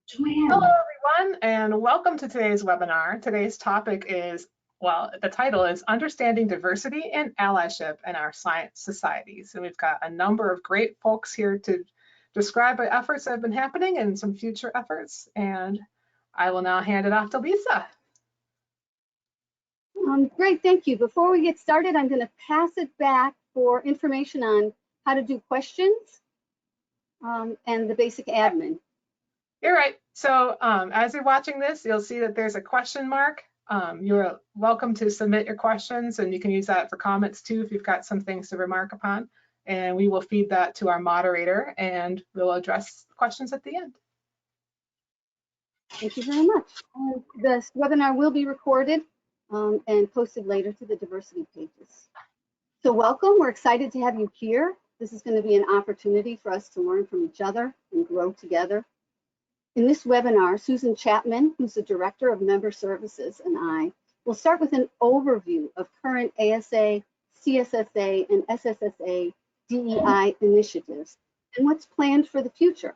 Joanne. Hello, everyone, and welcome to today's webinar. Today's topic is, well, the title is Understanding Diversity and Allyship in Our Science Societies. And we've got a number of great folks here to describe the efforts that have been happening and some future efforts. And I will now hand it off to Lisa. Great, thank you. Before we get started, I'm going to pass it back for information on how to do questions and the basic admin. You're right. So as you're watching this, you'll see that there's a question mark. You're welcome to submit your questions, and you can use that for comments too if you've got some things to remark upon. And we will feed that to our moderator, and we'll address questions at the end. Thank you very much. This webinar will be recorded and posted later to the diversity pages. So welcome, we're excited to have you here. This is going to be an opportunity for us to learn from each other and grow together. In this webinar, Susan Chapman, who's the Director of Member Services, and I will start with an overview of current ASA, CSSA, and SSSA DEI initiatives and what's planned for the future,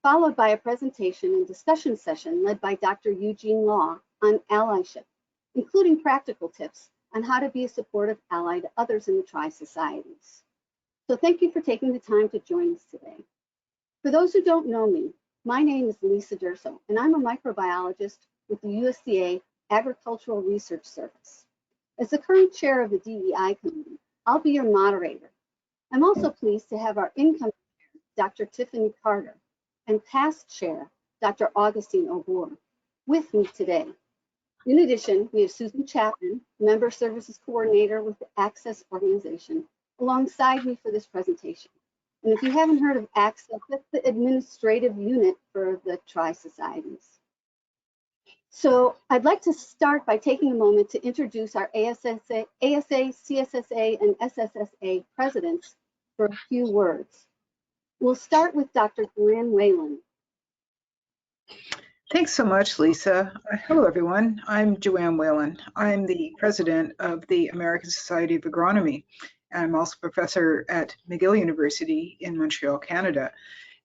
followed by a presentation and discussion session led by Dr. Eugene Law on allyship, including practical tips on how to be a supportive ally to others in the tri-societies. So thank you for taking the time to join us today. For those who don't know me, my name is Lisa Durso, and I'm a microbiologist with the USDA Agricultural Research Service. As the current chair of the DEI committee, I'll be your moderator. I'm also pleased to have our incoming chair, Dr. Tiffany Carter, and past chair, Dr. Augustine O'Bour, with me today. In addition, we have Susan Chapman, Member Services Coordinator with the Access Organization, alongside me for this presentation. And if you haven't heard of Access, that's the administrative unit for the Tri-Societies. So I'd like to start by taking a moment to introduce our ASA, CSSA, and SSSA presidents for a few words. We'll start with Dr. Joanne Whalen. Thanks so much, Lisa. Hello, everyone. I'm Joanne Whalen. I'm the president of the American Society of Agronomy. I'm also a professor at McGill University in Montreal, Canada.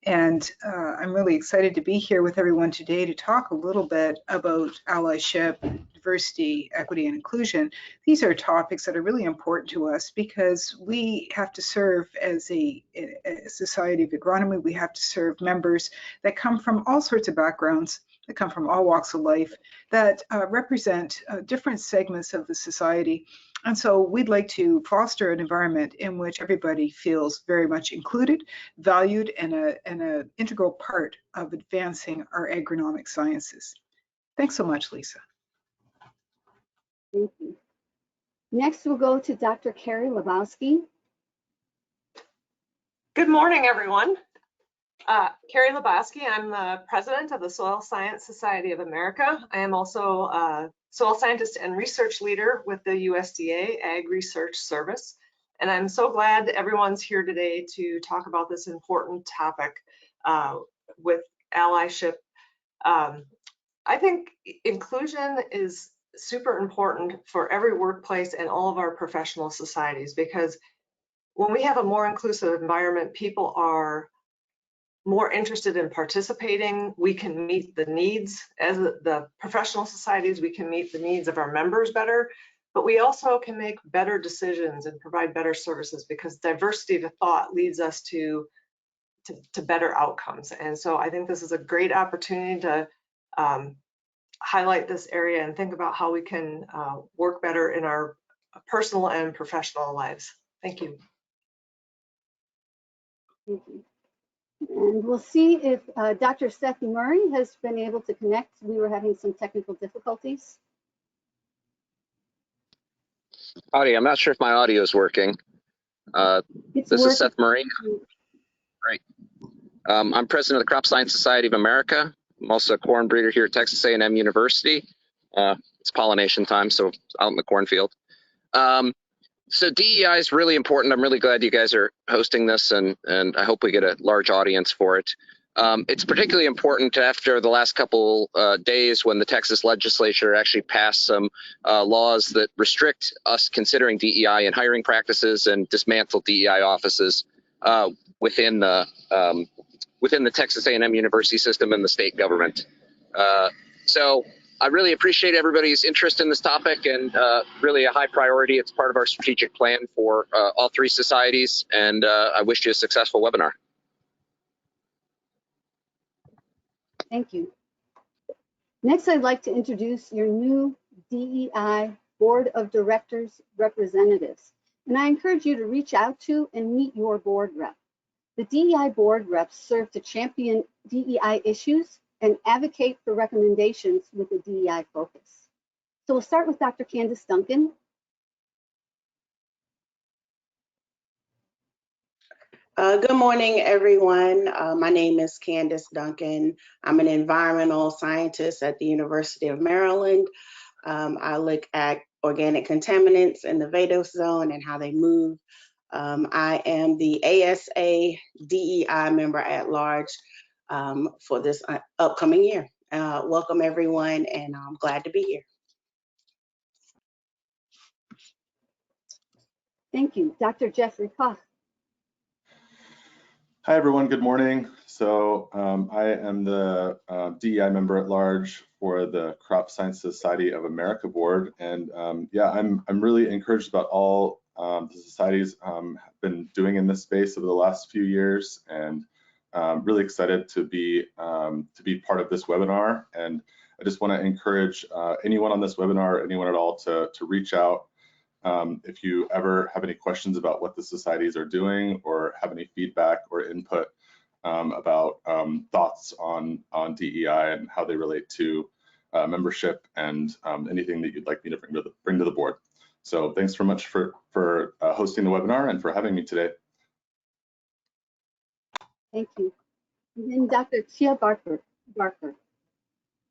And I'm really excited to be here with everyone today to talk a little bit about allyship, diversity, equity, and inclusion. These are topics that are really important to us because we have to serve as a society of agronomy. We have to serve members that come from all sorts of backgrounds, that come from all walks of life, that represent different segments of the society. And so we'd like to foster an environment in which everybody feels very much included, valued, and an integral part of advancing our agronomic sciences. Thanks so much, Lisa. Thank you. Next, we'll go to Dr. Carey Lebowski. Good morning, everyone. Carey Lebowski, I'm the president of the Soil Science Society of America. I am also a soil scientist and research leader with the USDA-ARS Research Service. And I'm so glad everyone's here today to talk about this important topic with allyship. I think inclusion is super important for every workplace and all of our professional societies, because when we have a more inclusive environment, people are more interested in participating. We can meet the needs as the professional societies, we can meet the needs of our members better, but we also can make better decisions and provide better services because diversity of thought leads us to better outcomes. And so I think this is a great opportunity to highlight this area and think about how we can work better in our personal and professional lives. Thank you. Thank you. And we'll see if Dr. Seth Marine has been able to connect. We were having some technical difficulties. Howdy, I'm not sure if my audio is working. This is Seth Marine. Right. I'm president of the Crop Science Society of America. I'm also a corn breeder here at Texas A&M University. It's pollination time, so out in the cornfield. So DEI is really important. I'm really glad you guys are hosting this, and I hope we get a large audience for it. It's particularly important after the last couple days when the Texas legislature actually passed some laws that restrict us considering DEI in hiring practices and dismantle DEI offices within the within the Texas A&M University system and the state government. So I really appreciate everybody's interest in this topic, and really a high priority. It's part of our strategic plan for all three societies, and I wish you a successful webinar. Thank you. Next, I'd like to introduce your new DEI Board of Directors representatives. And I encourage you to reach out to and meet your board rep. The DEI board reps serve to champion DEI issues and advocate for recommendations with a DEI focus. So we'll start with Dr. Candace Duncan. Good morning, everyone. My name is Candace Duncan. I'm an environmental scientist at the University of Maryland. I look at organic contaminants in the vadose zone and how they move. I am the ASA DEI member at large for this upcoming year. Welcome, everyone, and I'm glad to be here. Thank you. Dr. Jeffrey Koch. Hi, everyone. Good morning. So I am the DEI member at large for the Crop Science Society of America board. And yeah, I'm really encouraged about all the societies have been doing in this space over the last few years, and really excited to be part of this webinar. And I just want to encourage anyone on this webinar, anyone at all, to reach out. If you ever have any questions about what the societies are doing, or have any feedback or input about thoughts on DEI and how they relate to membership, and anything that you'd like me to bring to the board. So thanks very much for hosting the webinar and for having me today. Thank you. And then Dr. Chia Barker.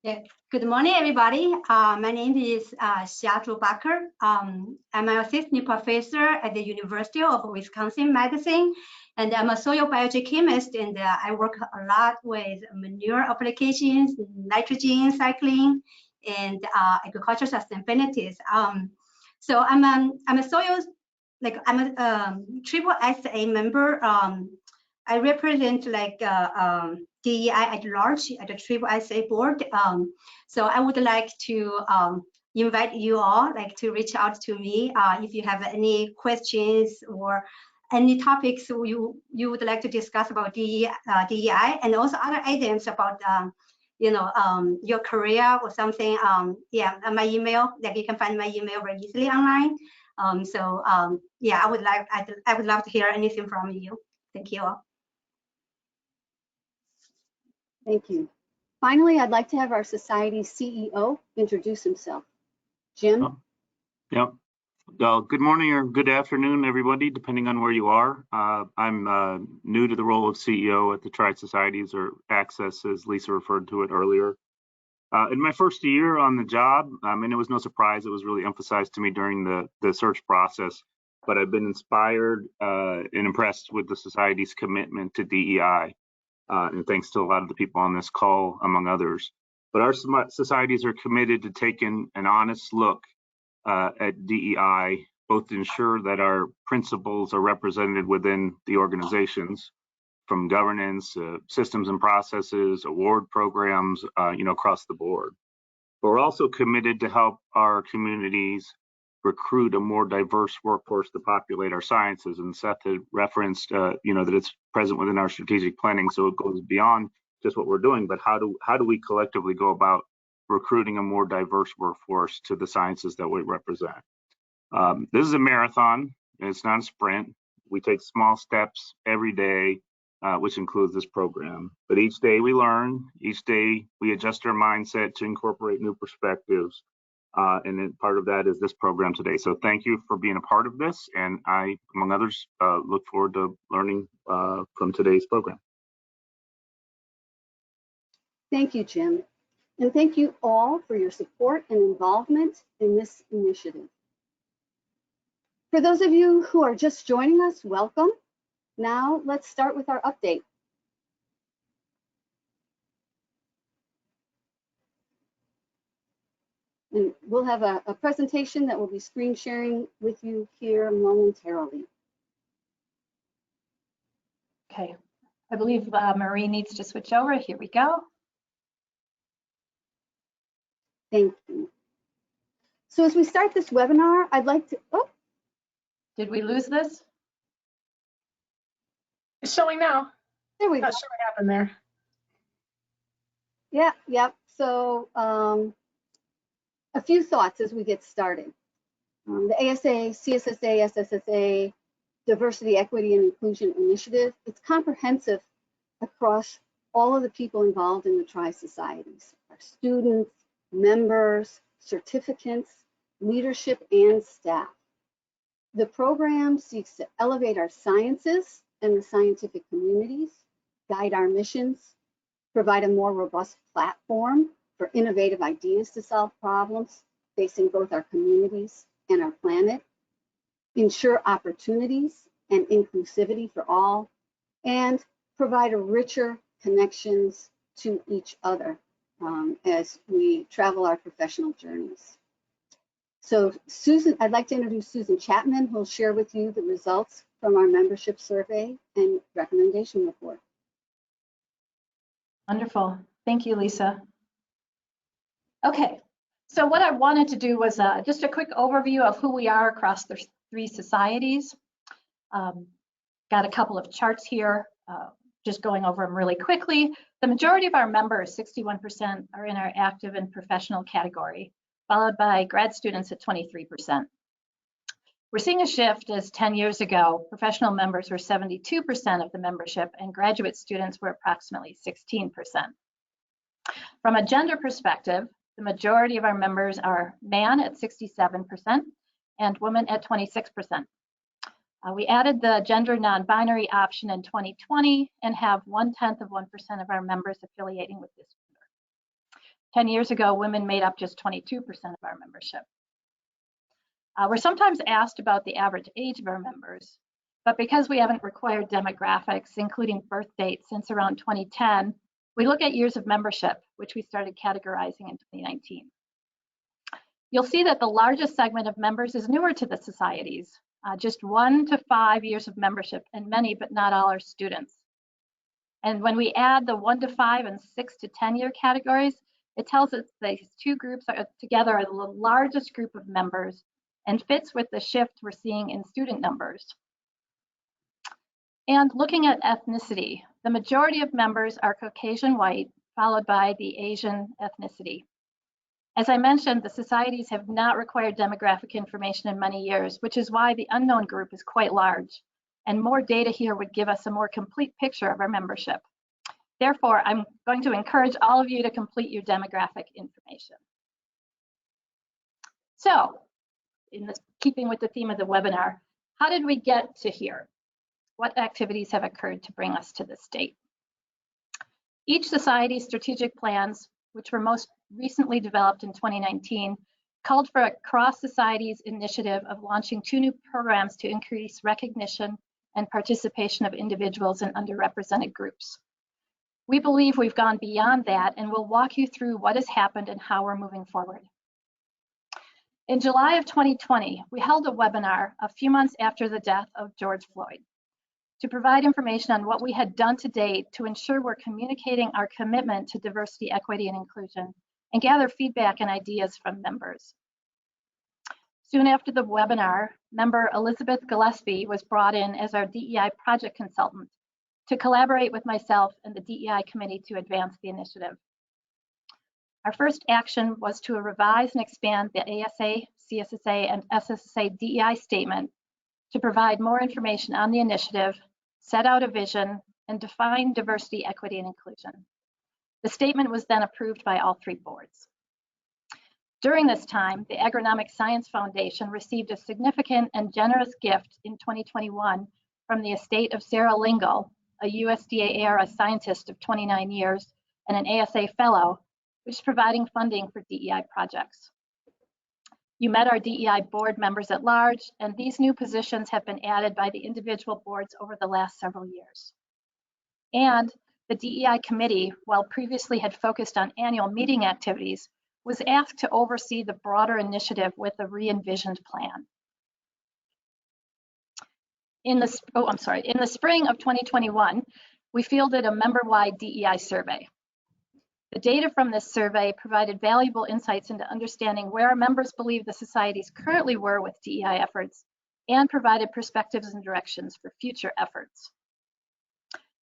Yeah. Good morning, everybody. My name is Xia Barker. I'm an assistant professor at the University of Wisconsin-Madison, and I'm a soil biogeochemist, and I work a lot with manure applications, nitrogen cycling, and agriculture sustainability. So I'm a soil, I'm a triple SA member. I represent DEI at large at the Triple SA board. So I would like to invite you all to reach out to me if you have any questions or any topics you would like to discuss about DEI, and also other items about your career or something. Yeah, my email, you can find my email very easily online. Yeah, I would love to hear anything from you. Thank you all. Thank you. Finally, I'd like to have our society's CEO introduce himself. Jim? Yep. Good morning or good afternoon, everybody, depending on where you are. I'm new to the role of CEO at the Tri-Societies, or Access, as Lisa referred to it earlier. In my first year on the job, and it was no surprise, it was really emphasized to me during the search process, but I've been inspired and impressed with the Society's commitment to DEI. And thanks to a lot of the people on this call, among others. But our societies are committed to taking an honest look at DEI, both to ensure that our principles are represented within the organizations, from governance, systems and processes, award programs, across the board. But we're also committed to help our communities recruit a more diverse workforce to populate our sciences. And Seth had referenced, that it's present within our strategic planning, so it goes beyond just what we're doing. But how do we collectively go about recruiting a more diverse workforce to the sciences that we represent? This is a marathon, and it's not a sprint. We take small steps every day, which includes this program. But each day we learn, each day we adjust our mindset to incorporate new perspectives. And then part of that is this program today. So thank you for being a part of this. And I, among others, look forward to learning from today's program. Thank you, Jim. And thank you all for your support and involvement in this initiative. For those of you who are just joining us, welcome. Now let's start with our update. And we'll have a presentation that we'll be screen sharing with you here momentarily. Okay. I believe Marie needs to switch over. Here we go. Thank you. So as we start this webinar, I'd like to, Did we lose this? It's showing now. there we go. Not sure what happened there. Yep. So a few thoughts as we get started. The ASA, CSSA, SSSA, Diversity, Equity, and Inclusion Initiative, it's comprehensive across all of the people involved in the Tri-Societies, our students, members, certificates, leadership, and staff. The program seeks to elevate our sciences and the scientific communities, guide our missions, provide a more robust platform for innovative ideas to solve problems facing both our communities and our planet, ensure opportunities and inclusivity for all, and provide a richer connections to each other as we travel our professional journeys. So Susan, I'd like to introduce Susan Chapman, who will share with you the results from our membership survey and recommendation report. Wonderful. Thank you, Lisa. Okay, so what I wanted to do was just a quick overview of who we are across the 3 societies. Got a couple of charts here, just going over them really quickly. The majority of our members, 61%, are in our active and professional category, followed by grad students at 23%. We're seeing a shift as 10 years ago, professional members were 72% of the membership and graduate students were approximately 16%. From a gender perspective, the majority of our members are man at 67% and woman at 26%. We added the gender non-binary option in 2020 and have 0.1% of our members affiliating with this gender. 10 years ago, women made up just 22% of our membership. We're sometimes asked about the average age of our members, but because we haven't required demographics, including birth dates, since around 2010, we look at years of membership, which we started categorizing in 2019. You'll see that the largest segment of members is newer to the societies, just 1 to 5 years of membership, and many, but not all, are students. And when we add the 1 to 5 and 6 to 10 year categories, it tells us these 2 groups together are the largest group of members and fits with the shift we're seeing in student numbers. And looking at ethnicity, the majority of members are Caucasian white, followed by the Asian ethnicity. As I mentioned, the societies have not required demographic information in many years, which is why the unknown group is quite large, and more data here would give us a more complete picture of our membership. Therefore, I'm going to encourage all of you to complete your demographic information. So, keeping with the theme of the webinar, how did we get to here? What activities have occurred to bring us to this state? Each society's strategic plans, which were most recently developed in 2019, called for a cross-societies initiative of launching 2 new programs to increase recognition and participation of individuals in underrepresented groups. We believe we've gone beyond that, and we'll walk you through what has happened and how we're moving forward. In July of 2020, we held a webinar a few months after the death of George Floyd to provide information on what we had done to date to ensure we're communicating our commitment to diversity, equity, and inclusion, and gather feedback and ideas from members. Soon after the webinar, member Elizabeth Gillespie was brought in as our DEI project consultant to collaborate with myself and the DEI committee to advance the initiative. Our first action was to revise and expand the ASA, CSSA, and SSSA DEI statement to provide more information on the initiative, set out a vision, and define diversity, equity, and inclusion. The statement was then approved by all 3 boards. During this time, the Agronomic Science Foundation received a significant and generous gift in 2021 from the estate of Sarah Lingle, a USDA-ARS scientist of 29 years and an ASA fellow, which is providing funding for DEI projects. You met our DEI board members at large, and these new positions have been added by the individual boards over the last several years. And the DEI committee, while previously had focused on annual meeting activities, was asked to oversee the broader initiative with a re-envisioned plan. In the spring of 2021, we fielded a member-wide DEI survey. The data from this survey provided valuable insights into understanding where our members believe the societies currently were with DEI efforts and provided perspectives and directions for future efforts.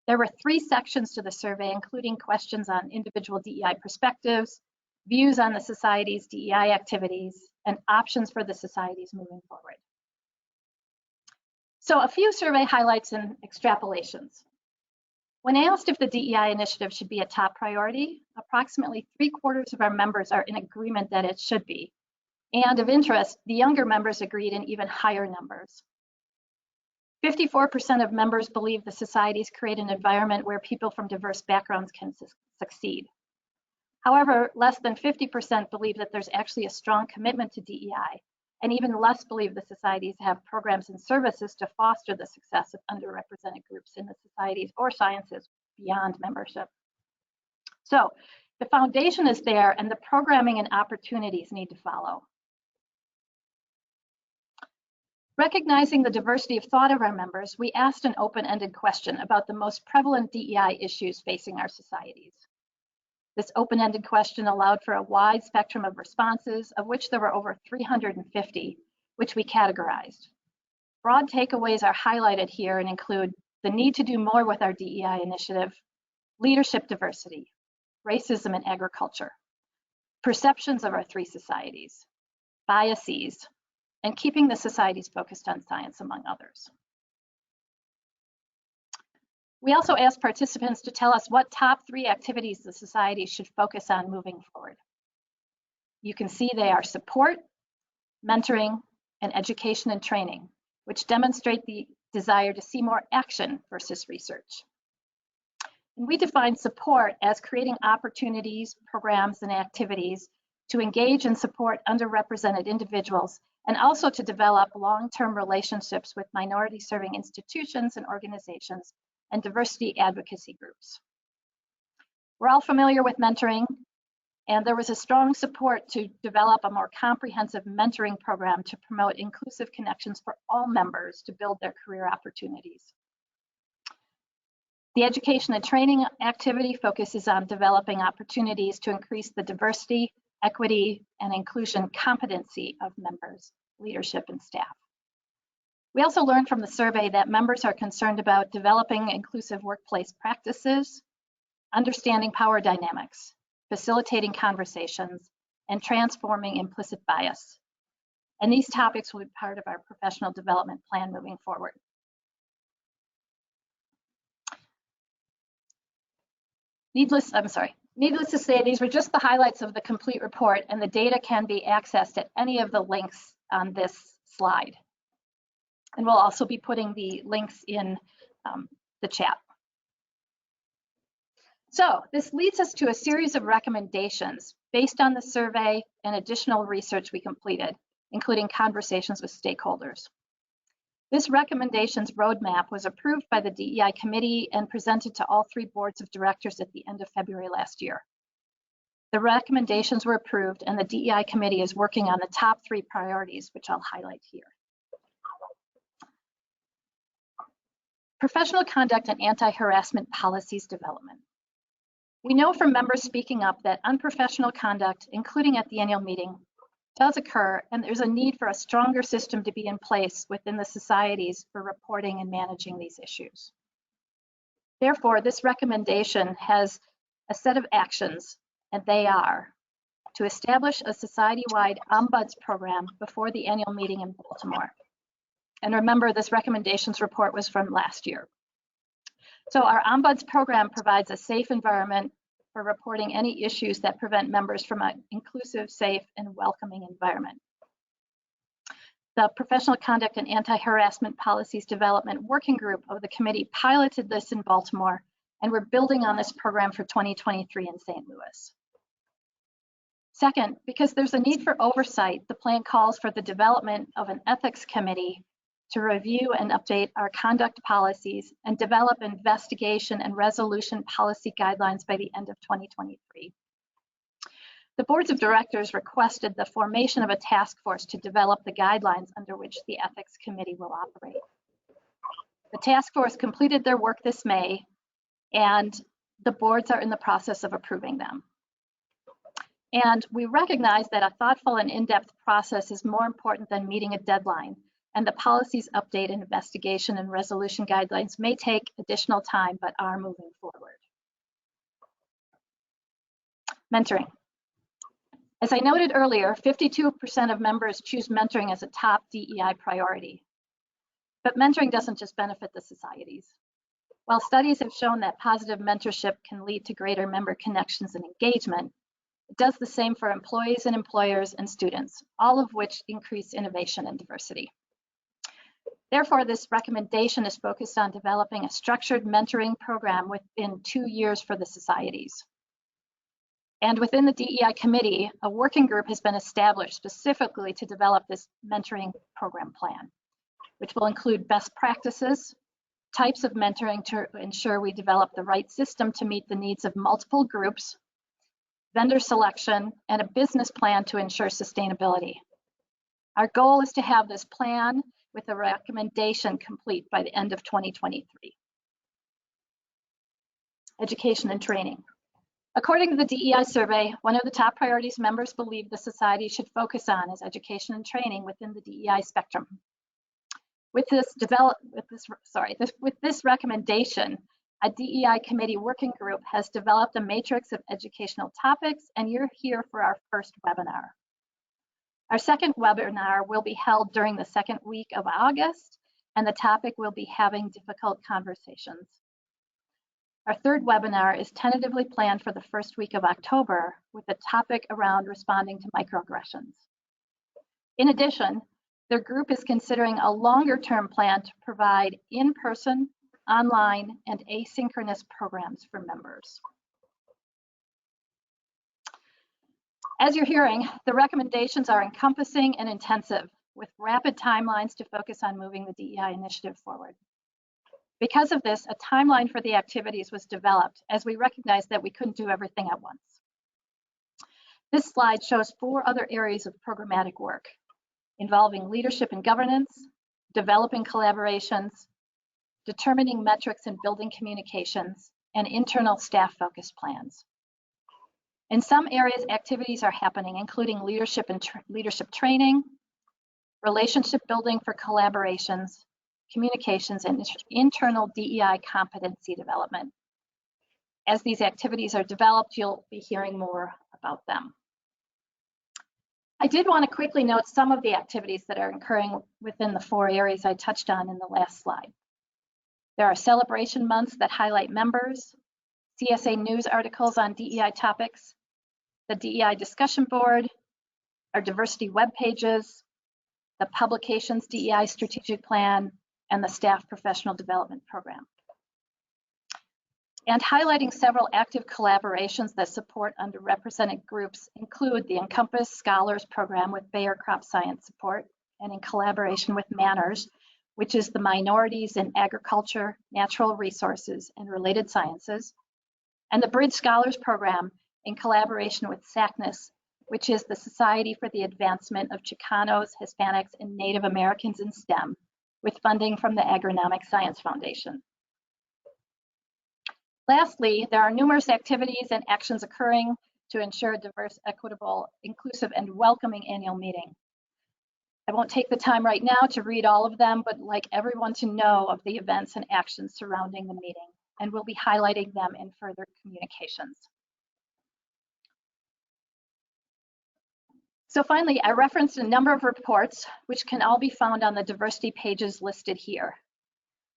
There were 3 sections to the survey, including questions on individual DEI perspectives, views on the Society's DEI activities, and options for the societies moving forward. So a few survey highlights and extrapolations. When asked if the DEI initiative should be a top priority, approximately 3/4 of our members are in agreement that it should be. And of interest, the younger members agreed in even higher numbers. 54% of members believe the societies create an environment where people from diverse backgrounds can succeed. However, less than 50% believe that there's actually a strong commitment to DEI, and even less believe the societies have programs and services to foster the success of underrepresented groups in the societies or sciences beyond membership. So the foundation is there, and the programming and opportunities need to follow. Recognizing the diversity of thought of our members, we asked an open-ended question about the most prevalent DEI issues facing our societies. This open-ended question allowed for a wide spectrum of responses, of which there were over 350, which we categorized. Broad takeaways are highlighted here and include the need to do more with our DEI initiative, leadership diversity, racism in agriculture, perceptions of our 3 societies, biases, and keeping the societies focused on science, among others. We also asked participants to tell us what top 3 activities the society should focus on moving forward. You can see they are support, mentoring, and education and training, which demonstrate the desire to see more action versus research. And we define support as creating opportunities, programs, and activities to engage and support underrepresented individuals, and also to develop long-term relationships with minority-serving institutions and organizations and diversity advocacy groups. We're all familiar with mentoring, and there was a strong support to develop a more comprehensive mentoring program to promote inclusive connections for all members to build their career opportunities. The education and training activity focuses on developing opportunities to increase the diversity, equity, and inclusion competency of members, leadership, and staff. We also learned from the survey that members are concerned about developing inclusive workplace practices, understanding power dynamics, facilitating conversations, and transforming implicit bias. And these topics will be part of our professional development plan moving forward. Needless to say, these were just the highlights of the complete report, and the data can be accessed at any of the links on this slide. And we'll also be putting the links in the chat. So this leads us to a series of recommendations based on the survey and additional research we completed, including conversations with stakeholders. This recommendations roadmap was approved by the DEI committee and presented to all 3 boards of directors at the end of February last year. The recommendations were approved, and the DEI committee is working on the top 3 priorities, which I'll highlight here. Professional conduct and anti-harassment policies development. We know from members speaking up that unprofessional conduct, including at the annual meeting, does occur, and there's a need for a stronger system to be in place within the societies for reporting and managing these issues. Therefore, this recommendation has a set of actions, and they are to establish a society-wide ombuds program before the annual meeting in Baltimore. And remember, this recommendations report was from last year. So our ombuds program provides a safe environment for reporting any issues that prevent members from an inclusive, safe, and welcoming environment. The Professional Conduct and Anti-Harassment Policies Development Working Group of the committee piloted this in Baltimore, and we're building on this program for 2023 in St. Louis. Second, because there's a need for oversight, the plan calls for the development of an ethics committee to review and update our conduct policies and develop investigation and resolution policy guidelines by the end of 2023. The boards of directors requested the formation of a task force to develop the guidelines under which the ethics committee will operate. The task force completed their work this May, and the boards are in the process of approving them. And we recognize that a thoughtful and in-depth process is more important than meeting a deadline, and the policies update and investigation and resolution guidelines may take additional time, but are moving forward. Mentoring. As I noted earlier, 52% of members choose mentoring as a top DEI priority. But mentoring doesn't just benefit the societies. While studies have shown that positive mentorship can lead to greater member connections and engagement, it does the same for employees and employers and students, all of which increase innovation and diversity. Therefore, this recommendation is focused on developing a structured mentoring program within 2 years for the societies. And within the DEI committee, a working group has been established specifically to develop this mentoring program plan, which will include best practices, types of mentoring to ensure we develop the right system to meet the needs of multiple groups, vendor selection, and a business plan to ensure sustainability. Our goal is to have this plan with a recommendation complete by the end of 2023. Education and training. According to the DEI survey, one of the top priorities members believe the society should focus on is education and training within the DEI spectrum. With this recommendation, a DEI committee working group has developed a matrix of educational topics, and you're here for our first webinar. Our second webinar will be held during the second week of August, and the topic will be having difficult conversations. Our third webinar is tentatively planned for the first week of October with a topic around responding to microaggressions. In addition, their group is considering a longer-term plan to provide in-person, online, and asynchronous programs for members. As you're hearing, the recommendations are encompassing and intensive, with rapid timelines to focus on moving the DEI initiative forward. Because of this, a timeline for the activities was developed, as we recognized that we couldn't do everything at once. This slide shows 4 other areas of programmatic work involving leadership and governance, developing collaborations, determining metrics and building communications, and internal staff-focused plans. In some areas, activities are happening, including leadership and leadership training, relationship building for collaborations, communications, and internal DEI competency development. As these activities are developed, you'll be hearing more about them. I did want to quickly note some of the activities that are occurring within the 4 areas I touched on in the last slide. There are celebration months that highlight members, CSA news articles on DEI topics, the DEI discussion board, our diversity web pages, the publications DEI strategic plan, and the staff professional development program. And highlighting several active collaborations that support underrepresented groups include the Encompass Scholars Program with Bayer Crop Science Support, and in collaboration with Manners, which is the Minorities in Agriculture, Natural Resources, and Related Sciences, and the Bridge Scholars Program in collaboration with SACNAS, which is the Society for the Advancement of Chicanos, Hispanics, and Native Americans in STEM, with funding from the Agronomic Science Foundation. Lastly, there are numerous activities and actions occurring to ensure a diverse, equitable, inclusive, and welcoming annual meeting. I won't take the time right now to read all of them, but I'd like everyone to know of the events and actions surrounding the meeting, and we'll be highlighting them in further communications. So finally, I referenced a number of reports, which can all be found on the diversity pages listed here.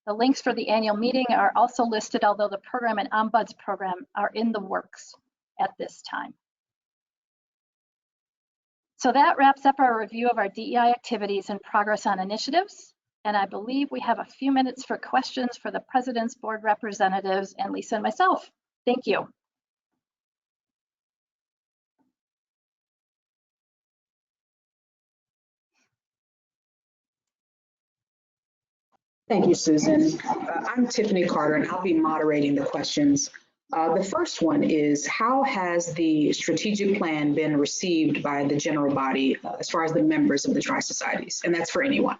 The links for the annual meeting are also listed, although the program and ombuds program are in the works at this time. So that wraps up our review of our DEI activities and progress on initiatives. And I believe we have a few minutes for questions for the president's board representatives and Lisa and myself. Thank you. Thank you, Susan. I'm Tiffany Carter, and I'll be moderating the questions. The first one is, how has the strategic plan been received by the general body as far as the members of the Tri-Societies? And that's for anyone.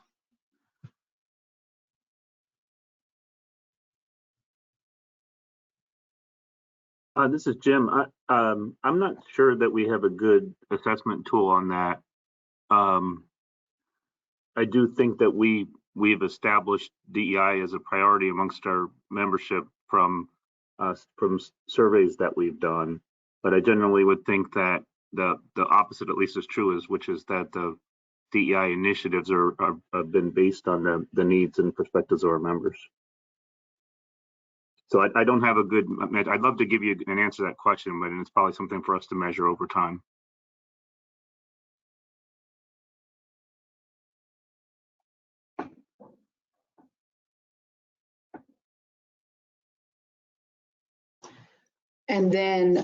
This is Jim. I'm not sure that we have a good assessment tool on that. I do think that we've established DEI as a priority amongst our membership from surveys that we've done, but I generally would think that the opposite at least is true, which is that the DEI initiatives have been based on the needs and perspectives of our members. So I don't have a good, I'd love to give you an answer to that question, but it's probably something for us to measure over time. And then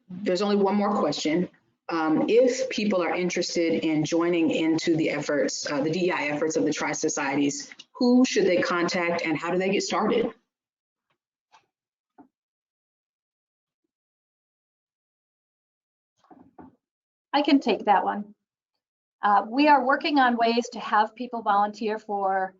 there's only one more question. If people are interested in joining into the efforts, the DEI efforts of the Tri-Societies, who should they contact and how do they get started? I can take that one. We are working on ways to have people volunteer for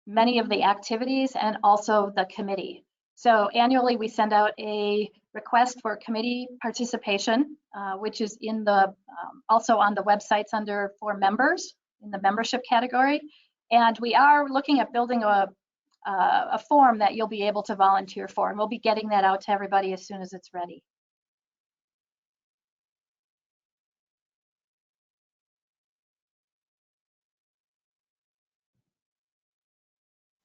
many of the activities and also the committee. So annually we send out a request for committee participation, which is in the also on the websites under for members in the membership category. And we are looking at building a form that you'll be able to volunteer for, and we'll be getting that out to everybody as soon as it's ready.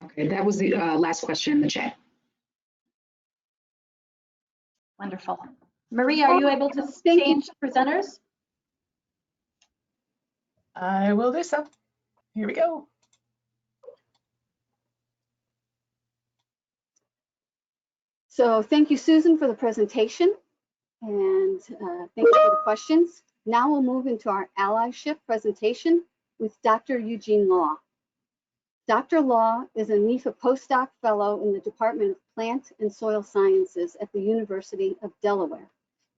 Okay, that was the last question in the chat. Wonderful. Marie, are you able to change presenters? I will do so. Here we go. So thank you, Susan, for the presentation, and thank you for the questions. Now we'll move into our allyship presentation with Dr. Eugene Law. Dr. Law is a NEFA postdoc fellow in the Department of Plant and Soil Sciences at the University of Delaware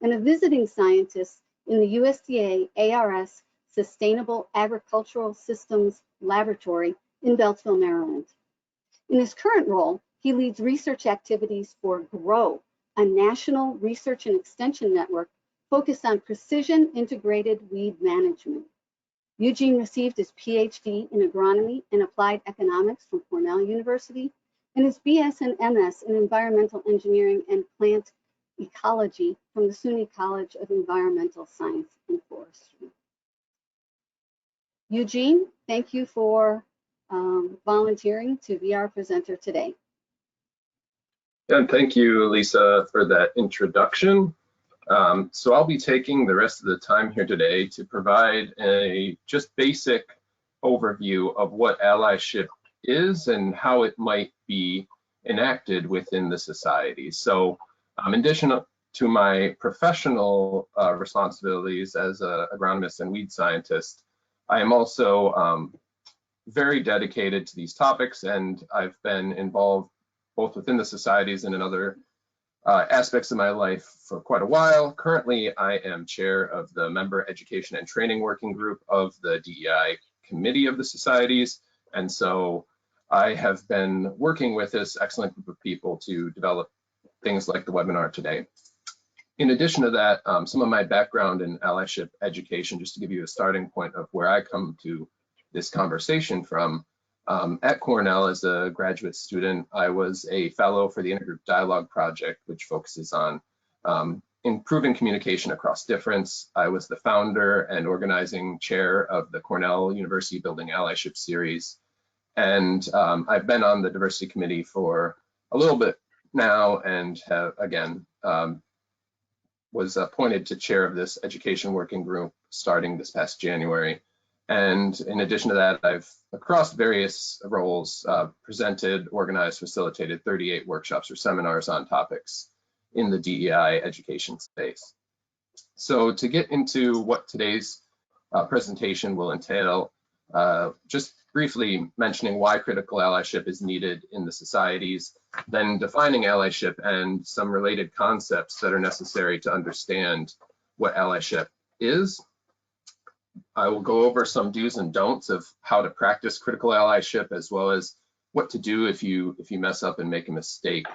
and a visiting scientist in the USDA-ARS Sustainable Agricultural Systems Laboratory in Beltsville, Maryland. In his current role, he leads research activities for GROW, a national research and extension network focused on precision integrated weed management. Eugene received his PhD in agronomy and applied economics from Cornell University and his BS and MS in environmental engineering and plant ecology from the SUNY College of Environmental Science and Forestry. Eugene, thank you for volunteering to be our presenter today. And thank you, Lisa, for that introduction. So I'll be taking the rest of the time here today to provide a just basic overview of what allyship is and how it might be enacted within the society. So in addition to my professional responsibilities as an agronomist and weed scientist, I am also very dedicated to these topics, and I've been involved both within the societies and in other aspects of my life for quite a while. Currently, I am chair of the Member Education and Training Working Group of the DEI Committee of the Societies. And so I have been working with this excellent group of people to develop things like the webinar today. In addition to that, some of my background in allyship education, just to give you a starting point of where I come to this conversation from. At Cornell as a graduate student, I was a fellow for the Intergroup Dialogue Project, which focuses on improving communication across difference. I was the founder and organizing chair of the Cornell University Building Allyship series. And I've been on the diversity committee for a little bit now and have, again, was appointed to chair of this education working group starting this past January. And in addition to that, I've, across various roles, presented, organized, facilitated 38 workshops or seminars on topics in the DEI education space. So to get into what today's presentation will entail, just briefly mentioning why critical allyship is needed in the societies, then defining allyship and some related concepts that are necessary to understand what allyship is. I will go over some do's and don'ts of how to practice critical allyship, as well as what to do if you mess up and make a mistake.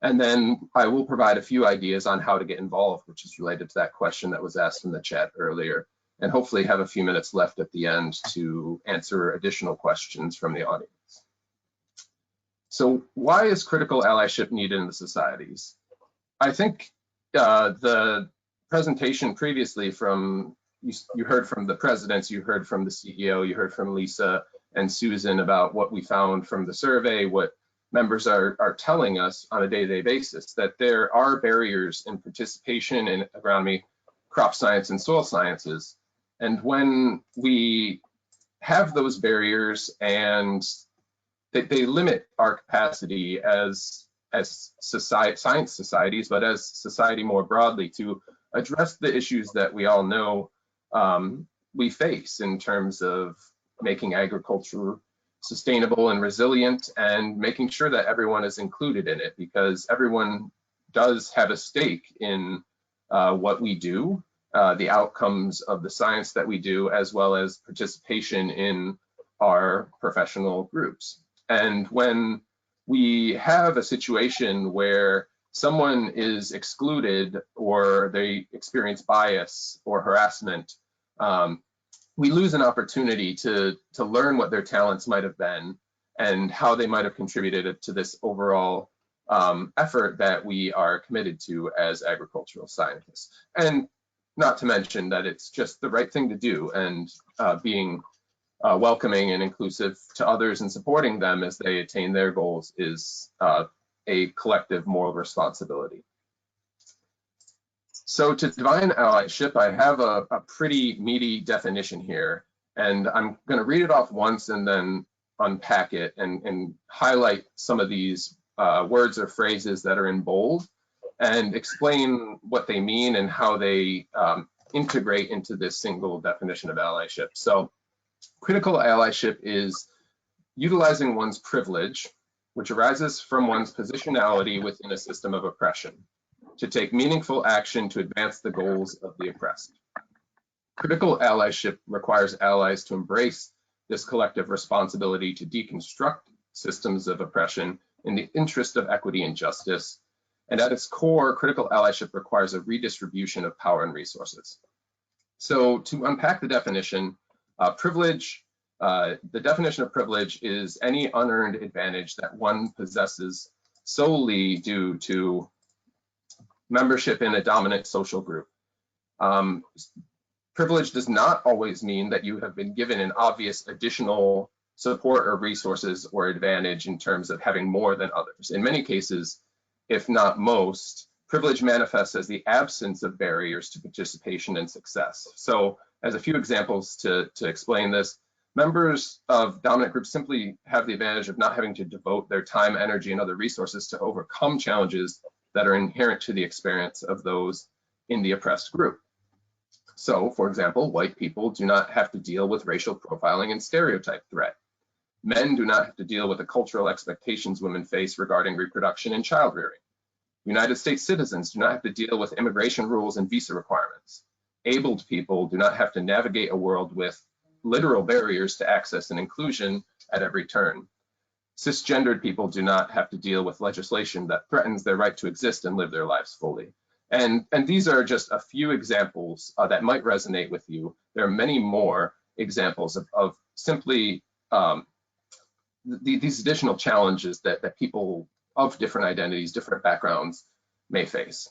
And then I will provide a few ideas on how to get involved, which is related to that question that was asked in the chat earlier, and hopefully have a few minutes left at the end to answer additional questions from the audience. So why is critical allyship needed in the societies? I think the presentation previously from, you heard from the presidents, you heard from the CEO, you heard from Lisa and Susan about what we found from the survey, what members are telling us on a day-to-day basis, that there are barriers in participation in agronomy, crop science, and soil sciences. And when we have those barriers and they limit our capacity as society, science societies, but as society more broadly, to address the issues that we all know we face in terms of making agriculture sustainable and resilient, and making sure that everyone is included in it, because everyone does have a stake in what we do, the outcomes of the science that we do, as well as participation in our professional groups. And when we have a situation where someone is excluded or they experience bias or harassment, we lose an opportunity to learn what their talents might have been and how they might have contributed to this overall effort that we are committed to as agricultural scientists. And not to mention that it's just the right thing to do, and being welcoming and inclusive to others and supporting them as they attain their goals is a collective moral responsibility. So to define allyship, I have a pretty meaty definition here, and I'm going to read it off once and then unpack it and highlight some of these words or phrases that are in bold and explain what they mean and how they integrate into this single definition of allyship. So critical allyship is utilizing one's privilege, which arises from one's positionality within a system of oppression, to take meaningful action to advance the goals of the oppressed. Critical allyship requires allies to embrace this collective responsibility to deconstruct systems of oppression in the interest of equity and justice. And at its core, critical allyship requires a redistribution of power and resources. So to unpack the definition, privilege, the definition of privilege is any unearned advantage that one possesses solely due to membership in a dominant social group. Privilege does not always mean that you have been given an obvious additional support or resources or advantage in terms of having more than others. In many cases, if not most, privilege manifests as the absence of barriers to participation and success. So as a few examples to explain this, members of dominant groups simply have the advantage of not having to devote their time, energy, and other resources to overcome challenges that are inherent to the experience of those in the oppressed group. So, for example, white people do not have to deal with racial profiling and stereotype threat. Men do not have to deal with the cultural expectations women face regarding reproduction and child rearing. United States citizens do not have to deal with immigration rules and visa requirements. Abled people do not have to navigate a world with literal barriers to access and inclusion at every turn. Cisgendered people do not have to deal with legislation that threatens their right to exist and live their lives fully. And these are just a few examples that might resonate with you. There are many more examples of simply these additional challenges that people of different identities, different backgrounds may face.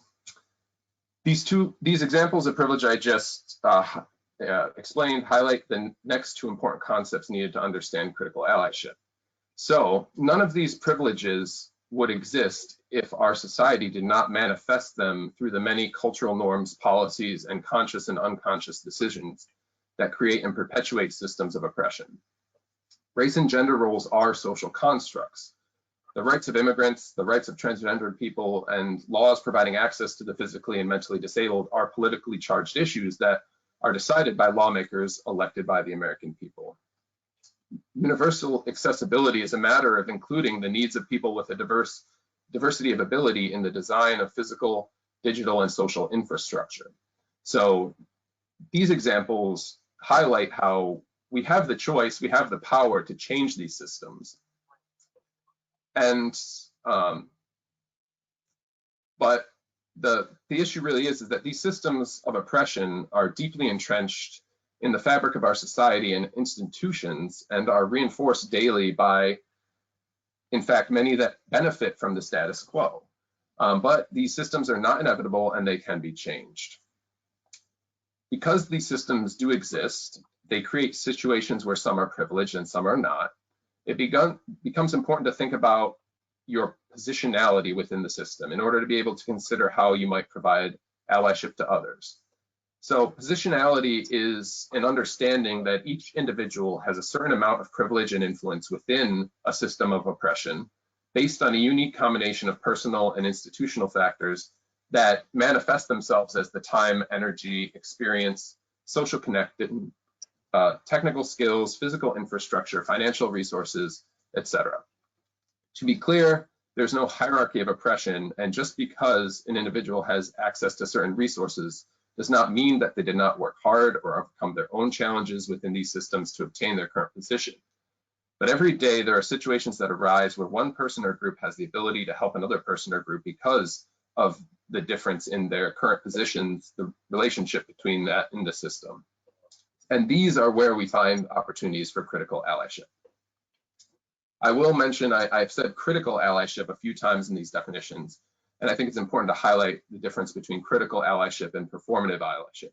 These examples of privilege I just explained highlight the next two important concepts needed to understand critical allyship. So none of these privileges would exist if our society did not manifest them through the many cultural norms, policies, and conscious and unconscious decisions that create and perpetuate systems of oppression. Race and gender roles are social constructs. The rights of immigrants, the rights of transgendered people, and laws providing access to the physically and mentally disabled are politically charged issues that are decided by lawmakers elected by the American people. Universal accessibility is a matter of including the needs of people with a diversity of ability in the design of physical, digital, and social infrastructure. So these examples highlight how we have the choice, we have the power to change these systems. And But the issue really is that these systems of oppression are deeply entrenched in the fabric of our society and institutions, and are reinforced daily by, in fact, many that benefit from the status quo. But these systems are not inevitable, and they can be changed. Because these systems do exist, they create situations where some are privileged and some are not. It becomes important to think about your positionality within the system in order to be able to consider how you might provide allyship to others. So positionality is an understanding that each individual has a certain amount of privilege and influence within a system of oppression based on a unique combination of personal and institutional factors that manifest themselves as the time, energy, experience, social connection, technical skills, physical infrastructure, financial resources, etc. To be clear, there's no hierarchy of oppression, and just because an individual has access to certain resources does not mean that they did not work hard or overcome their own challenges within these systems to obtain their current position. But every day there are situations that arise where one person or group has the ability to help another person or group because of the difference in their current positions, the relationship between that in the system. And these are where we find opportunities for critical allyship. I will mention, I've said critical allyship a few times in these definitions, and I think it's important to highlight the difference between critical allyship and performative allyship.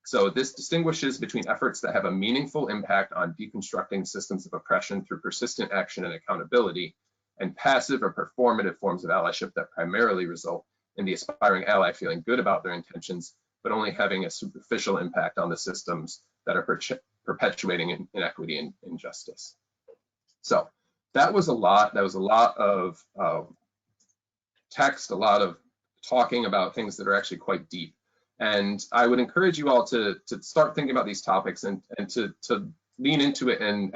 So this distinguishes between efforts that have a meaningful impact on deconstructing systems of oppression through persistent action and accountability, and passive or performative forms of allyship that primarily result in the aspiring ally feeling good about their intentions, but only having a superficial impact on the systems that are perpetuating inequity and injustice. So that was a lot. That was a lot of text, a lot of talking about things that are actually quite deep. And I would encourage you all to start thinking about these topics and to lean into it and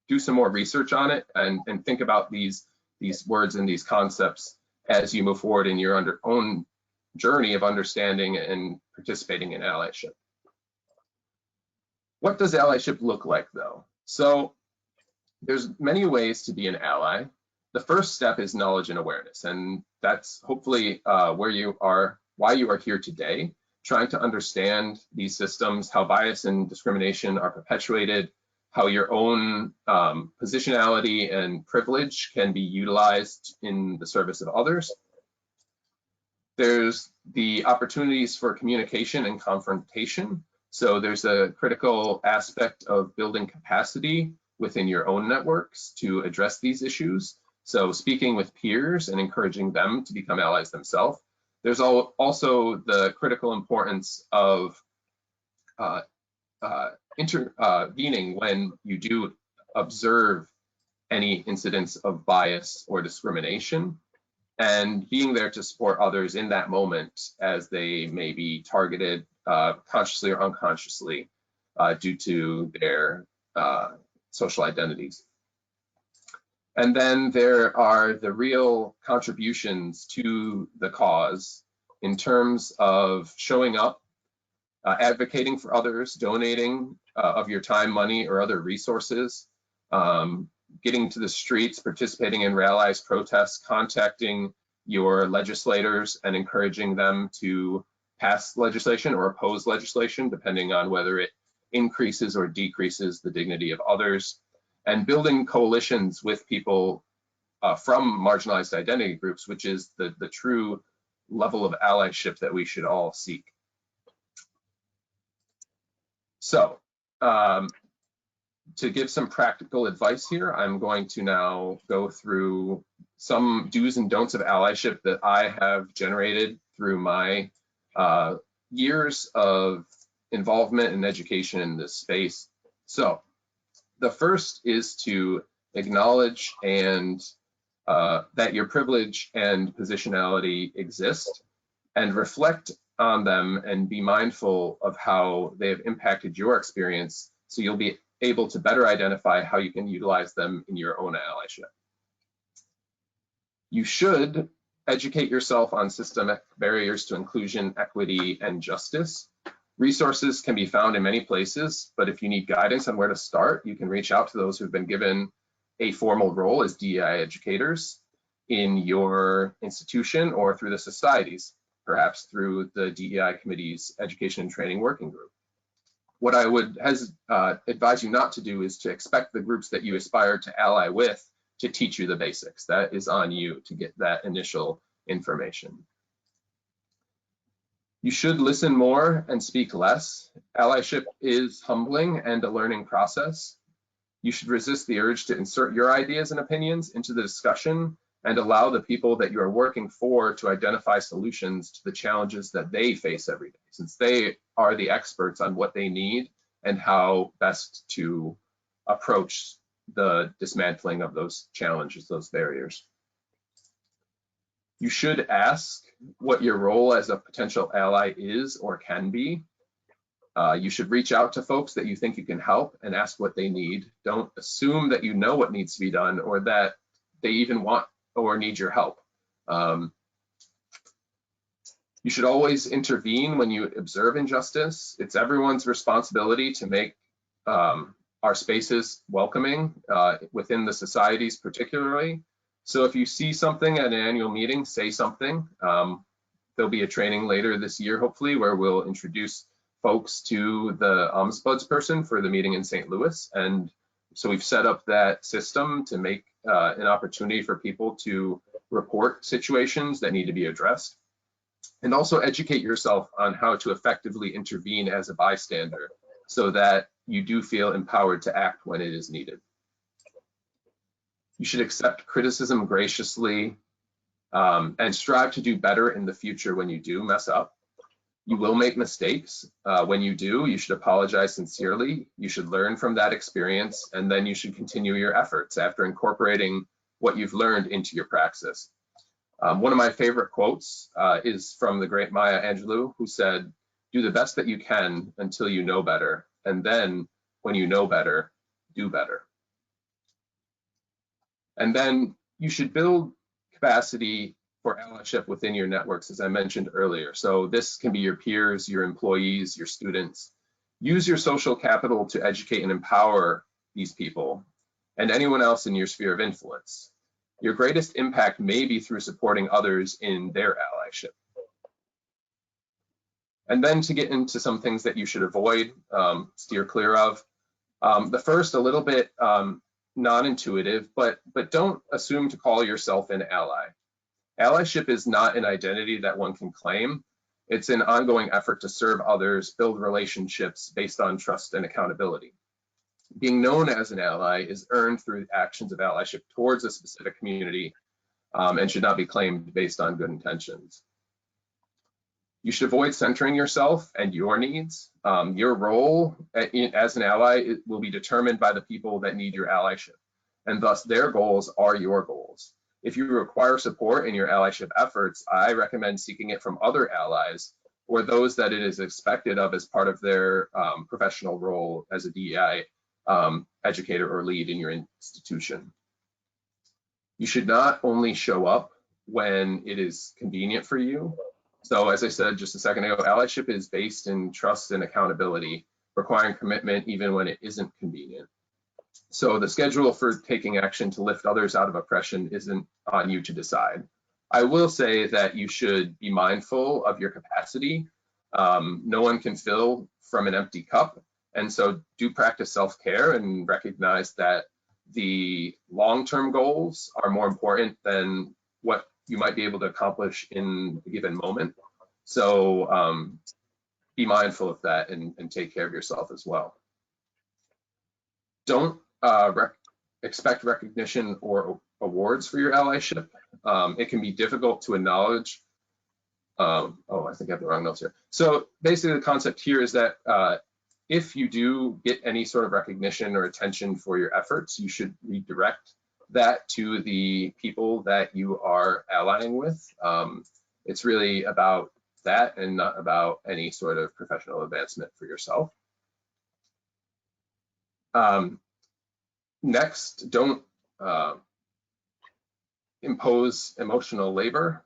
do some more research on it and think about these words and these concepts as you move forward in your own journey of understanding and participating in allyship. What does allyship look like, though? So there's many ways to be an ally. The first step is knowledge and awareness, and that's hopefully why you are here today, trying to understand these systems, how bias and discrimination are perpetuated, how your own positionality and privilege can be utilized in the service of others. There's the opportunities for communication and confrontation. So there's a critical aspect of building capacity within your own networks to address these issues. So speaking with peers and encouraging them to become allies themselves. There's also the critical importance of intervening when you do observe any incidents of bias or discrimination, and being there to support others in that moment as they may be targeted consciously or unconsciously due to their social identities. And then there are the real contributions to the cause in terms of showing up, advocating for others, donating of your time, money, or other resources, getting to the streets, participating in rallies, protests, contacting your legislators and encouraging them to pass legislation or oppose legislation, depending on whether it increases or decreases the dignity of others, and building coalitions with people from marginalized identity groups, which is the true level of allyship that we should all seek. So to give some practical advice here, I'm going to now go through some do's and don'ts of allyship that I have generated through my years of involvement and education in this space. So the first is to acknowledge and that your privilege and positionality exist, and reflect on them and be mindful of how they have impacted your experience, so you'll be able to better identify how you can utilize them in your own allyship. You should educate yourself on systemic barriers to inclusion, equity, and justice. Resources can be found in many places, but if you need guidance on where to start, you can reach out to those who've been given a formal role as DEI educators. in your institution or through the societies, perhaps through the DEI Committee's Education and Training Working Group. What I would advise you not to do is to expect the groups that you aspire to ally with to teach you the basics. That is on you to get that initial information. You should listen more and speak less. Allyship is humbling and a learning process. You should resist the urge to insert your ideas and opinions into the discussion and allow the people that you are working for to identify solutions to the challenges that they face every day, since they are the experts on what they need and how best to approach the dismantling of those challenges, those barriers. You should ask what your role as a potential ally is or can be. You should reach out to folks that you think you can help and ask what they need. Don't assume that you know what needs to be done or that they even want or need your help. You should always intervene when you observe injustice. It's everyone's responsibility to make our spaces welcoming within the societies particularly. So if you see something at an annual meeting, say something. There'll be a training later this year, hopefully, where we'll introduce folks to the ombudsperson for the meeting in St. Louis. And so we've set up that system to make an opportunity for people to report situations that need to be addressed. And also educate yourself on how to effectively intervene as a bystander so that you do feel empowered to act when it is needed. You should accept criticism graciously and strive to do better in the future when you do mess up. You will make mistakes. When you do, you should apologize sincerely. You should learn from that experience, and then you should continue your efforts after incorporating what you've learned into your praxis. One of my favorite quotes is from the great Maya Angelou, who said, "Do the best that you can until you know better, and then when you know better, do better." And then you should build capacity for allyship within your networks, as I mentioned earlier. So this can be your peers, your employees, your students. Use your social capital to educate and empower these people and anyone else in your sphere of influence. Your greatest impact may be through supporting others in their allyship. And then to get into some things that you should avoid, steer clear of. The first, a little bit non-intuitive, but don't assume to call yourself an ally. Allyship is not an identity that one can claim. It's an ongoing effort to serve others, build relationships based on trust and accountability. Being known as an ally is earned through actions of allyship towards a specific community and should not be claimed based on good intentions. You should avoid centering yourself and your needs. Your role as an ally will be determined by the people that need your allyship, and thus their goals are your goals. If you require support in your allyship efforts, I recommend seeking it from other allies or those that it is expected of as part of their professional role as a DEI educator or lead in your institution. You should not only show up when it is convenient for you. So as I said just a second ago, allyship is based in trust and accountability, requiring commitment even when it isn't convenient. So the schedule for taking action to lift others out of oppression isn't on you to decide. I will say that you should be mindful of your capacity. No one can fill from an empty cup. And so do practice self-care and recognize that the long-term goals are more important than what you might be able to accomplish in a given moment. So be mindful of that and take care of yourself as well. Don't expect recognition or awards for your allyship. It can be difficult to acknowledge. Oh, I think I have the wrong notes here. So basically the concept here is that if you do get any sort of recognition or attention for your efforts, you should redirect that to the people that you are allying with. It's really about that and not about any sort of professional advancement for yourself. Next, don't impose emotional labor.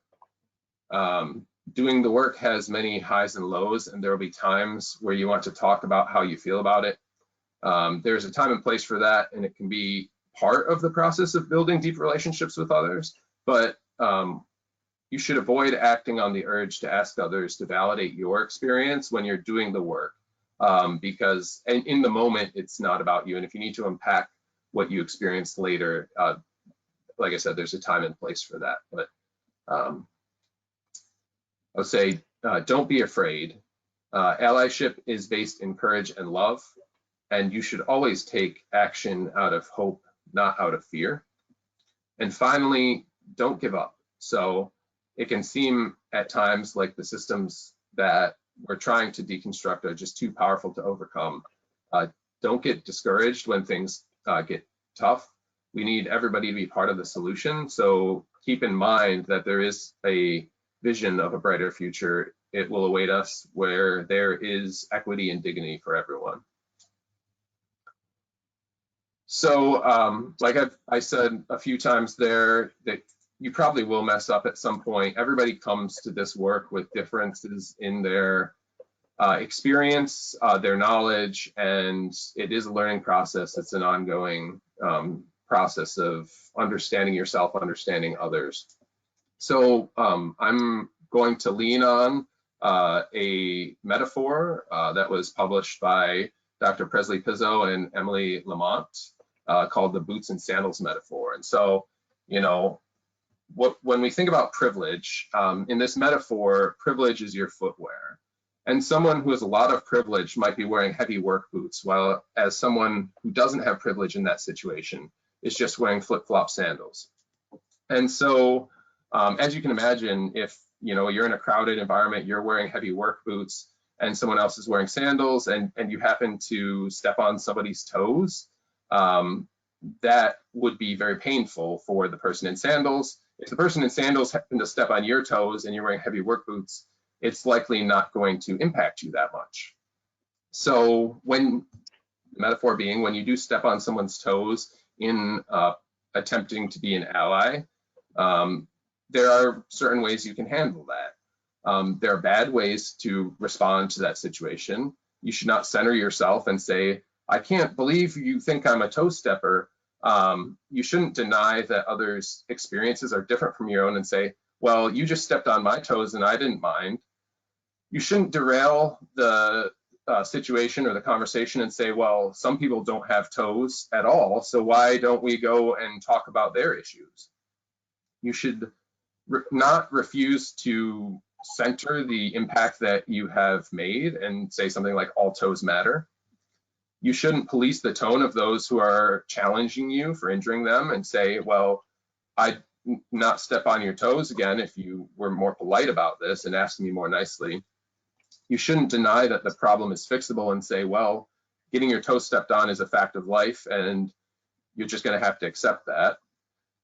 Doing the work has many highs and lows, and there will be times where you want to talk about how you feel about it. There's a time and place for that, and it can be part of the process of building deep relationships with others, but you should avoid acting on the urge to ask others to validate your experience when you're doing the work, because in the moment, it's not about you. And if you need to unpack what you experienced later, like I said, there's a time and place for that. But I would say, don't be afraid. Allyship is based in courage and love, and you should always take action out of hope, not out of fear. And finally, don't give up. So it can seem at times like the systems that we're trying to deconstruct are just too powerful to overcome. Don't get discouraged when things get tough. We need everybody to be part of the solution. So keep in mind that there is a vision of a brighter future. It will await us where there is equity and dignity for everyone. So like I said a few times there, that you probably will mess up at some point. Everybody comes to this work with differences in their experience, their knowledge, and it is a learning process. It's an ongoing process of understanding yourself, understanding others. So I'm going to lean on a metaphor that was published by Dr. Presley Pizzo and Emily Lamont called the boots and sandals metaphor. And so, you know, when we think about privilege, in this metaphor, privilege is your footwear. And someone who has a lot of privilege might be wearing heavy work boots, while as someone who doesn't have privilege in that situation is just wearing flip-flop sandals. And so, as you can imagine, if you're in a crowded environment, you're wearing heavy work boots, and someone else is wearing sandals, and you happen to step on somebody's toes, that would be very painful for the person in sandals. If the person in sandals happen to step on your toes and you're wearing heavy work boots, it's likely not going to impact you that much. So when, the metaphor being, when you do step on someone's toes in attempting to be an ally, there are certain ways you can handle that. There are bad ways to respond to that situation. You should not center yourself and say, I can't believe you think I'm a toe stepper. You shouldn't deny that others' experiences are different from your own and say, well, you just stepped on my toes and I didn't mind. You shouldn't derail the situation or the conversation and say, well, some people don't have toes at all, so why don't we go and talk about their issues? You should not refuse to center the impact that you have made and say something like all toes matter. You shouldn't police the tone of those who are challenging you for injuring them and say, well, I'd not step on your toes again if you were more polite about this and asked me more nicely. You shouldn't deny that the problem is fixable and say, well, getting your toes stepped on is a fact of life and you're just going to have to accept that.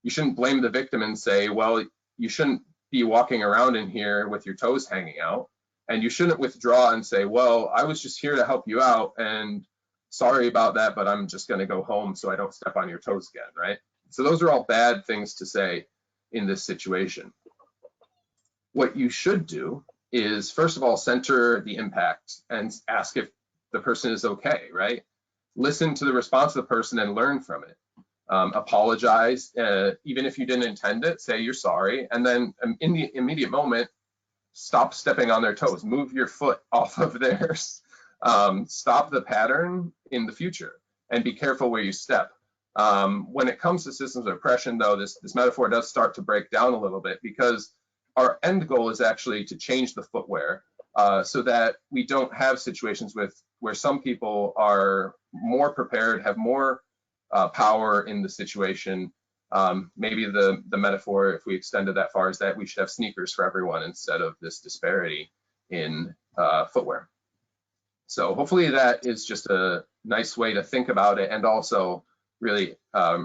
You shouldn't blame the victim and say, well, you shouldn't be walking around in here with your toes hanging out. And you shouldn't withdraw and say, well, I was just here to help you out and sorry about that, but I'm just going to go home so I don't step on your toes again, right? So those are all bad things to say in this situation. What you should do is, first of all, center the impact and ask if the person is okay, right? Listen to the response of the person and learn from it. Apologize, even if you didn't intend it, say you're sorry, and then in the immediate moment, stop stepping on their toes, move your foot off of theirs. Stop the pattern in the future and be careful where you step. When it comes to systems of oppression, though, this metaphor does start to break down a little bit, because our end goal is actually to change the footwear so that we don't have situations where some people are more prepared, have more power in the situation. Maybe the metaphor, if we extend it that far, is that we should have sneakers for everyone instead of this disparity in footwear. So hopefully that is just a nice way to think about it, and also really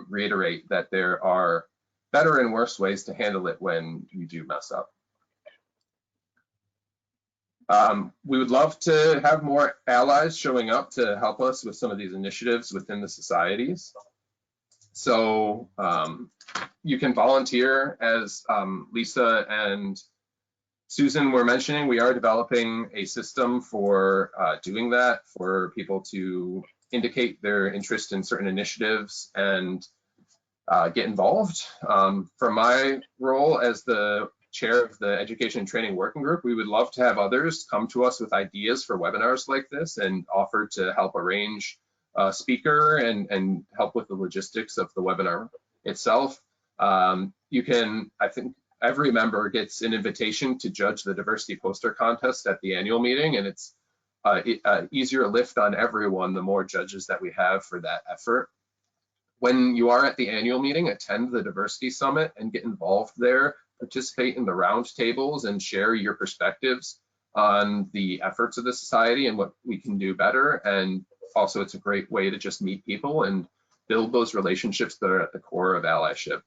reiterate that there are better and worse ways to handle it when you do mess up. We would love to have more allies showing up to help us with some of these initiatives within the societies. So you can volunteer, as Lisa and Susan were mentioning. We are developing a system for doing that, for people to indicate their interest in certain initiatives, and get involved. For my role as the chair of the Education and Training Working Group, we would love to have others come to us with ideas for webinars like this and offer to help arrange a speaker and help with the logistics of the webinar itself. You can, I think every member gets an invitation to judge the diversity poster contest at the annual meeting, and it's easier lift on everyone the more judges that we have for that effort. When you are at the annual meeting, attend the diversity summit and get involved there, participate in the roundtables and share your perspectives on the efforts of the society and what we can do better. And also it's a great way to just meet people and build those relationships that are at the core of allyship.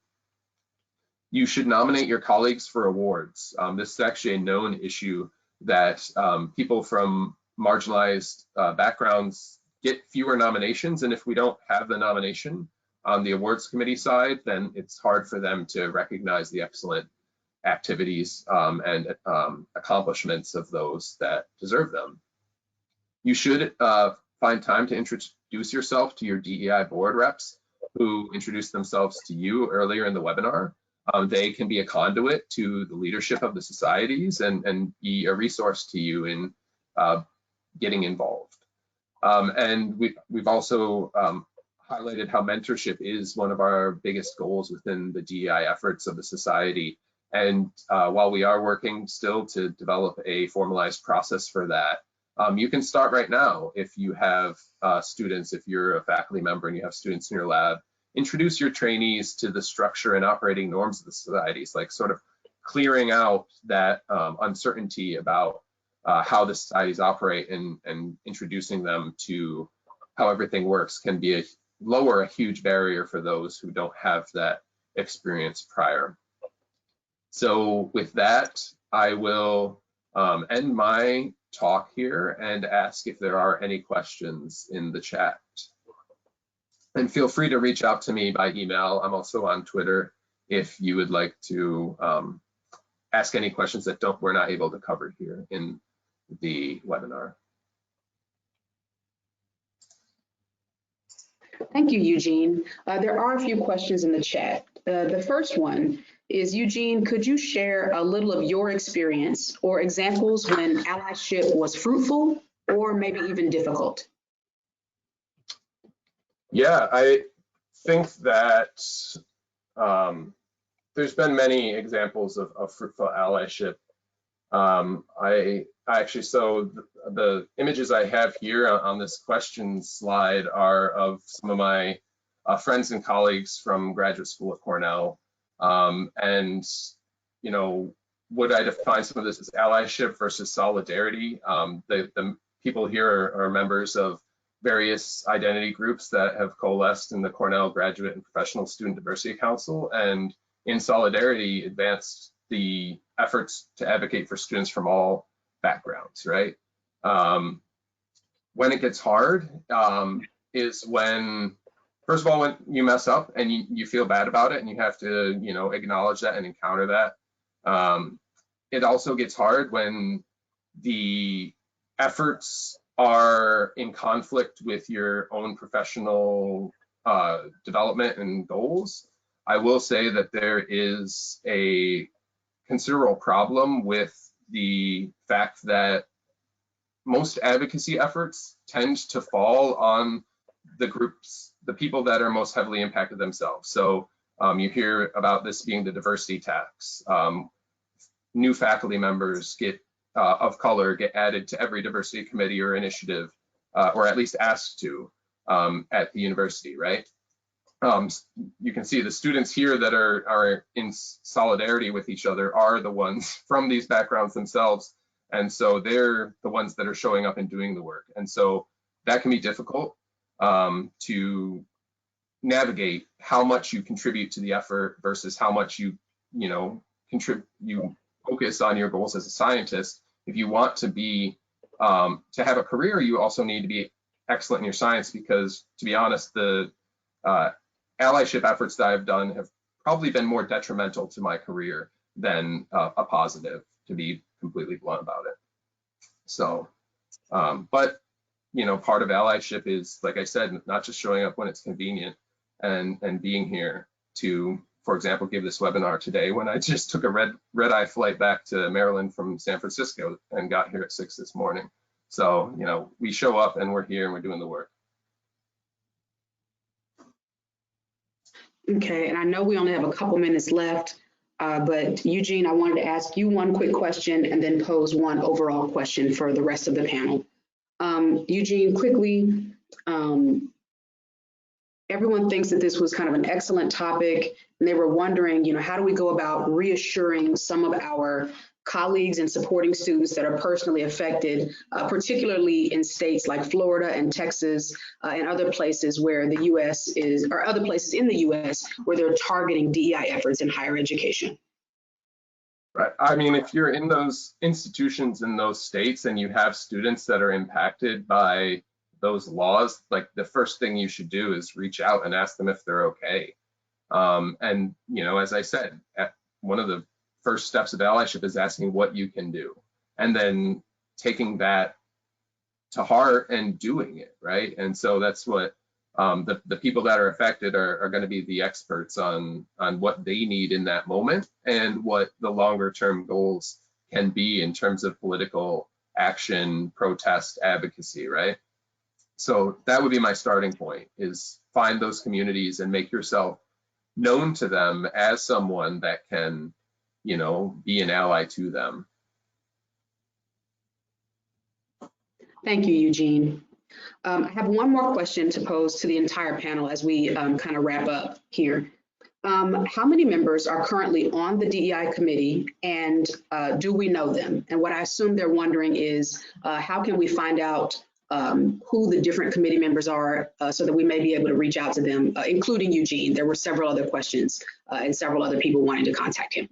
You should nominate your colleagues for awards. This is actually a known issue that people from marginalized backgrounds get fewer nominations, and if we don't have the nomination on the awards committee side, then it's hard for them to recognize the excellent activities and accomplishments of those that deserve them. You should find time to introduce yourself to your DEI board reps who introduced themselves to you earlier in the webinar. They can be a conduit to the leadership of the societies and be a resource to you in getting involved. And we've also highlighted how mentorship is one of our biggest goals within the DEI efforts of the society. And while we are working still to develop a formalized process for that, you can start right now if you have students, if you're a faculty member and you have students in your lab, introduce your trainees to the structure and operating norms of the societies, like sort of clearing out that uncertainty about how the societies operate and introducing them to how everything works can be lower a huge barrier for those who don't have that experience prior. So with that, I will end my talk here and ask if there are any questions in the chat. And feel free to reach out to me by email. I'm also on Twitter if you would like to ask any questions that we're not able to cover here in the webinar. Thank you, Eugene. There are a few questions in the chat. The first one is, Eugene, could you share a little of your experience or examples when allyship was fruitful or maybe even difficult? Yeah, I think that there's been many examples of fruitful allyship. I actually, so the images I have here on this question slide are of some of my friends and colleagues from graduate school at Cornell. And, you know, would I define some of this as allyship versus solidarity? The people here are members of various identity groups that have coalesced in the Cornell Graduate and Professional Student Diversity Council, and in solidarity advanced the efforts to advocate for students from all backgrounds, right? When it gets hard is when, first of all, when you mess up and you feel bad about it and you have to, you know, acknowledge that and encounter that. It also gets hard when the efforts are in conflict with your own professional development and goals. I will say that there is a considerable problem with the fact that most advocacy efforts tend to fall on the groups, the people that are most heavily impacted themselves. So you hear about this being the diversity tax. New faculty members of color get added to every diversity committee or initiative, or at least asked to at the university, right? You can see the students here that are in solidarity with each other are the ones from these backgrounds themselves. And so they're the ones that are showing up and doing the work. And so that can be difficult to navigate how much you contribute to the effort versus how much you focus on your goals as a scientist. If you want to be, to have a career, you also need to be excellent in your science, because to be honest, the allyship efforts that I've done have probably been more detrimental to my career than a positive, to be completely blunt about it. So, but, you know, part of allyship is, like I said, not just showing up when it's convenient and being here. to, for example, give this webinar today when I just took a red-eye flight back to Maryland from San Francisco and got here at 6 this morning. So, you know, we show up and we're here and we're doing the work. Okay, and I know we only have a couple minutes left, but Eugene, I wanted to ask you one quick question and then pose one overall question for the rest of the panel. Eugene, quickly, everyone thinks that this was kind of an excellent topic, and they were wondering, you know, how do we go about reassuring some of our colleagues and supporting students that are personally affected, particularly in states like Florida and Texas and other places where the U.S. is, or other places in the U.S. where they're targeting DEI efforts in higher education? Right. I mean, if you're in those institutions in those states and you have students that are impacted by those laws, like the first thing you should do is reach out and ask them if they're okay. And, you know, as I said, one of the first steps of allyship is asking what you can do, and then taking that to heart and doing it, right? And so that's what the people that are affected are going to be the experts on what they need in that moment and what the longer term goals can be in terms of political action, protest, advocacy, right? So that would be my starting point, is find those communities and make yourself known to them as someone that can, you know, be an ally to them. Thank you, Eugene. I have one more question to pose to the entire panel as we kind of wrap up here. How many members are currently on the DEI committee, and do we know them? And what I assume they're wondering is how can we find out who the different committee members are so that we may be able to reach out to them, including Eugene. There were several other questions and several other people wanting to contact him.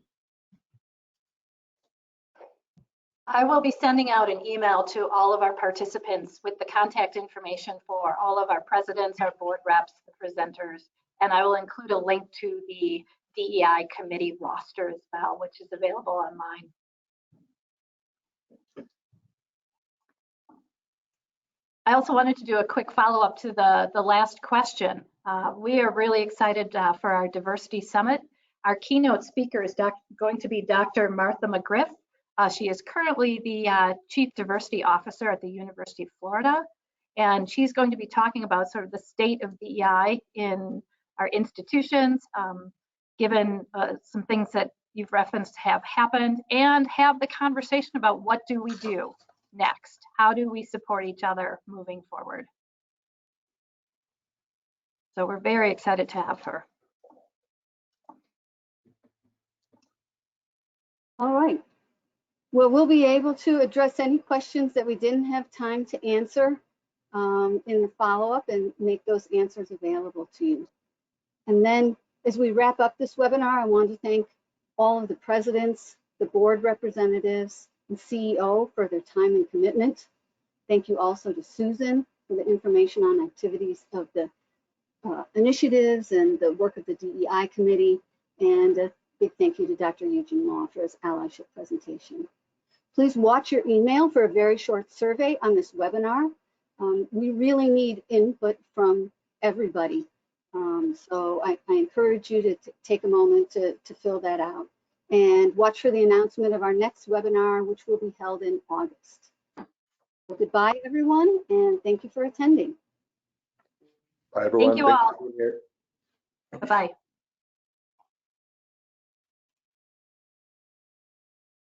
I will be sending out an email to all of our participants with the contact information for all of our presidents, our board reps, the presenters, and I will include a link to the DEI committee roster as well, which is available online. I also wanted to do a quick follow-up to the last question. We are really excited for our Diversity Summit. Our keynote speaker is going to be Dr. Martha McGriff. She is currently the Chief Diversity Officer at the University of Florida, and she's going to be talking about sort of the state of DEI in our institutions, given some things that you've referenced have happened, and have the conversation about what do we do next? How do we support each other moving forward? So we're very excited to have her. All right. Well, we'll be able to address any questions that we didn't have time to answer in the follow-up and make those answers available to you. And then as we wrap up this webinar, I want to thank all of the presidents, the board representatives, and CEO for their time and commitment. Thank you also to Susan for the information on activities of the initiatives and the work of the DEI committee. And a big thank you to Dr. Eugene Law for his allyship presentation. Please watch your email for a very short survey on this webinar. We really need input from everybody. So I encourage you to take a moment to fill that out. And watch for the announcement of our next webinar, which will be held in August. Well, goodbye, everyone, and thank you for attending. Bye, everyone. Thank you all. Bye-bye.